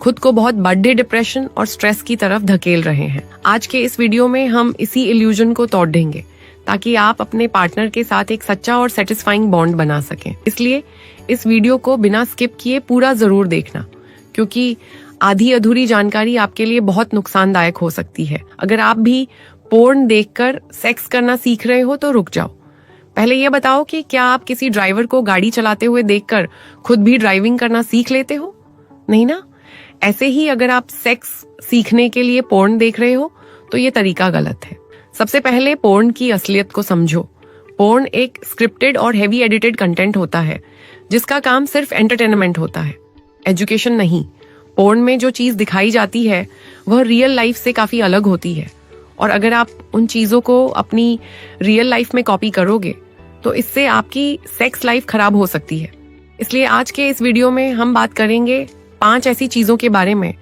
खुद को बहुत बड़े डिप्रेशन और स्ट्रेस की तरफ धकेल रहे हैं। आज के इस वीडियो में हम इसी इल्यूजन को तोड़ देंगे ताकि आप अपने पार्टनर के साथ एक सच्चा और सेटिस्फाइंग बॉन्ड बना सकें। इसलिए इस वीडियो को बिना स्किप किए पूरा जरूर देखना, क्योंकि आधी अधूरी जानकारी आपके लिए बहुत नुकसानदायक हो सकती है। अगर आप भी पोर्न देखकर सेक्स करना सीख रहे हो तो रुक जाओ। पहले ये बताओ कि क्या आप किसी ड्राइवर को गाड़ी चलाते हुए देखकर खुद भी ड्राइविंग करना सीख लेते हो? नहीं ना? ऐसे ही अगर आप सेक्स सीखने के लिए पोर्न देख रहे हो तो ये तरीका गलत है। सबसे पहले पोर्न की असलियत को समझो। पोर्न एक स्क्रिप्टेड और हेवी एडिटेड कंटेंट होता है जिसका काम सिर्फ एंटरटेनमेंट होता है, एजुकेशन नहीं। पोर्न में जो चीज दिखाई जाती है वह रियल लाइफ से काफी अलग होती है, और अगर आप उन चीजों को अपनी रियल लाइफ में कॉपी करोगे तो इससे आपकी सेक्स लाइफ खराब हो सकती है। इसलिए आज के इस वीडियो में हम बात करेंगे 5 ऐसी चीजों के बारे में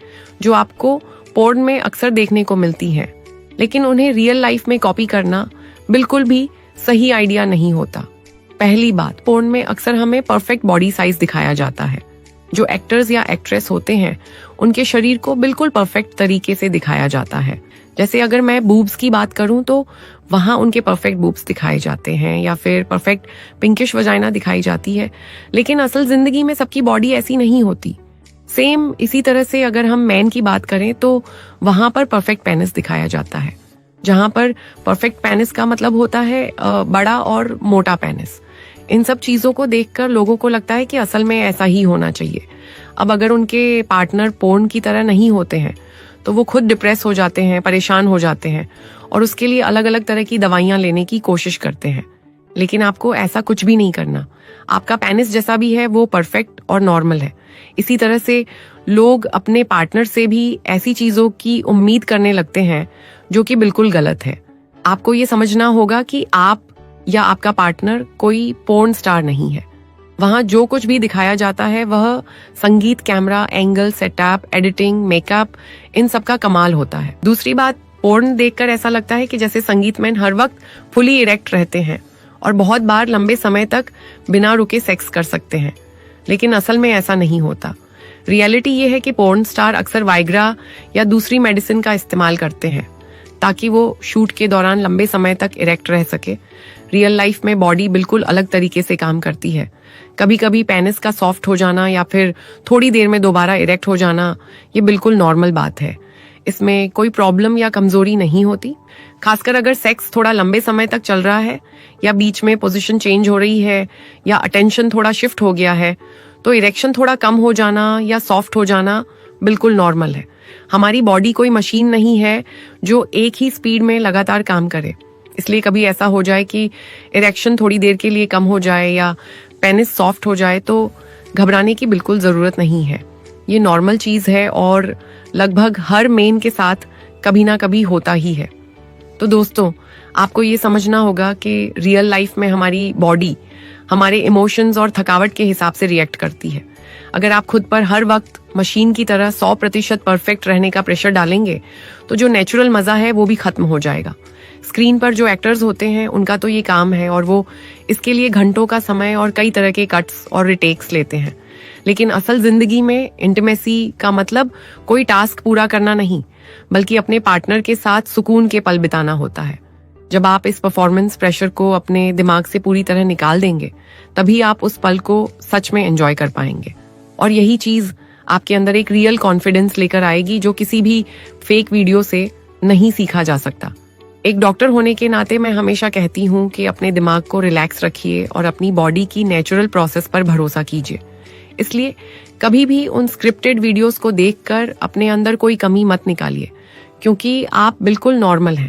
जो आपको पोर्न में अक्सर देखने को मिलती हैं, लेकिन उन्हें रियल लाइफ में कॉपी करना बिल्कुल भी सही आइडिया नहीं होता। पहली बात, पोर्न में अक्सर हमें परफेक्ट बॉडी साइज दिखाया जाता है। जो एक्टर्स या एक्ट्रेस होते हैं उनके शरीर को बिल्कुल परफेक्ट तरीके से दिखाया जाता है। जैसे अगर मैं बूब्स की बात करूं तो वहां उनके परफेक्ट बूब्स दिखाए जाते हैं, या फिर परफेक्ट पिंकिश वजाइना दिखाई जाती है। लेकिन असल जिंदगी में सबकी बॉडी ऐसी नहीं होती। सेम इसी तरह से अगर हम मैन की बात करें तो वहां पर परफेक्ट पेनिस दिखाया जाता है, जहां पर परफेक्ट पेनिस का मतलब होता है बड़ा और मोटा पेनिस। इन सब चीजों को देखकर लोगों को लगता है कि असल में ऐसा ही होना चाहिए। अब अगर उनके पार्टनर पोर्न की तरह नहीं होते हैं तो वो खुद डिप्रेस हो जाते हैं, परेशान हो जाते हैं, और उसके लिए अलग अलग तरह की दवाइयां लेने की कोशिश करते हैं। लेकिन आपको ऐसा कुछ भी नहीं करना। आपका पेनिस जैसा भी है वो परफेक्ट और नॉर्मल है। इसी तरह से लोग अपने पार्टनर से भी ऐसी चीजों की उम्मीद करने लगते हैं जो कि बिल्कुल गलत है। आपको ये समझना होगा कि आप या आपका पार्टनर कोई पोर्न स्टार नहीं है। वहां जो कुछ भी दिखाया जाता है वह संगीत, camera, angle, setup, editing, makeup, इन सब का कमाल होता है। दूसरी बात, पोर्न देखकर ऐसा लगता है कि जैसे संगीतमैन हर वक्त फुली इरेक्ट रहते हैं और बहुत बार लंबे समय तक बिना रुके सेक्स कर सकते हैं, लेकिन असल में ऐसा नहीं होता। रियलिटी ये है कि पोर्न स्टार अक्सर वाइग्रा या दूसरी मेडिसिन का इस्तेमाल करते हैं ताकि वो शूट के दौरान लंबे समय तक इरेक्ट रह सके। रियल लाइफ में बॉडी बिल्कुल अलग तरीके से काम करती है। कभी कभी पेनिस का सॉफ्ट हो जाना या फिर थोड़ी देर में दोबारा इरेक्ट हो जाना ये बिल्कुल नॉर्मल बात है। इसमें कोई प्रॉब्लम या कमजोरी नहीं होती। खासकर अगर सेक्स थोड़ा लंबे समय तक चल रहा है या बीच में पोजीशन चेंज हो रही है या अटेंशन थोड़ा शिफ्ट हो गया है तो इरेक्शन थोड़ा कम हो जाना या सॉफ्ट हो जाना बिल्कुल नॉर्मल है। हमारी बॉडी कोई मशीन नहीं है जो एक ही स्पीड में लगातार काम करे। इसलिए कभी ऐसा हो जाए कि इरेक्शन थोड़ी देर के लिए कम हो जाए या पेनिस सॉफ्ट हो जाए तो घबराने की बिल्कुल जरूरत नहीं है। ये नॉर्मल चीज है और लगभग हर मेन के साथ कभी ना कभी होता ही है। तो दोस्तों, आपको ये समझना होगा कि रियल लाइफ में हमारी बॉडी हमारे इमोशंस और थकावट के हिसाब से रिएक्ट करती है। अगर आप खुद पर हर वक्त मशीन की तरह 100% परफेक्ट रहने का प्रेशर डालेंगे तो जो नेचुरल मजा है वो भी खत्म हो जाएगा। स्क्रीन पर जो एक्टर्स होते हैं उनका तो ये काम है और वो इसके लिए घंटों का समय और कई तरह के कट्स और रिटेक्स लेते हैं। लेकिन असल जिंदगी में इंटीमेसी का मतलब कोई टास्क पूरा करना नहीं, बल्कि अपने पार्टनर के साथ सुकून के पल बिताना होता है। जब आप इस परफॉर्मेंस प्रेशर को अपने दिमाग से पूरी तरह निकाल देंगे तभी आप उस पल को सच में एंजॉय कर पाएंगे, और यही चीज आपके अंदर एक रियल कॉन्फिडेंस लेकर आएगी जो किसी भी फेक वीडियो से नहीं सीखा जा सकता। एक डॉक्टर होने के नाते मैं हमेशा कहती हूँ कि अपने दिमाग को रिलैक्स रखिए और अपनी बॉडी की नेचुरल प्रोसेस पर भरोसा कीजिए। इसलिए कभी भी उन स्क्रिप्टेड वीडियोस को देखकर अपने अंदर कोई कमी मत निकालिए, क्योंकि आप बिल्कुल नॉर्मल हैं।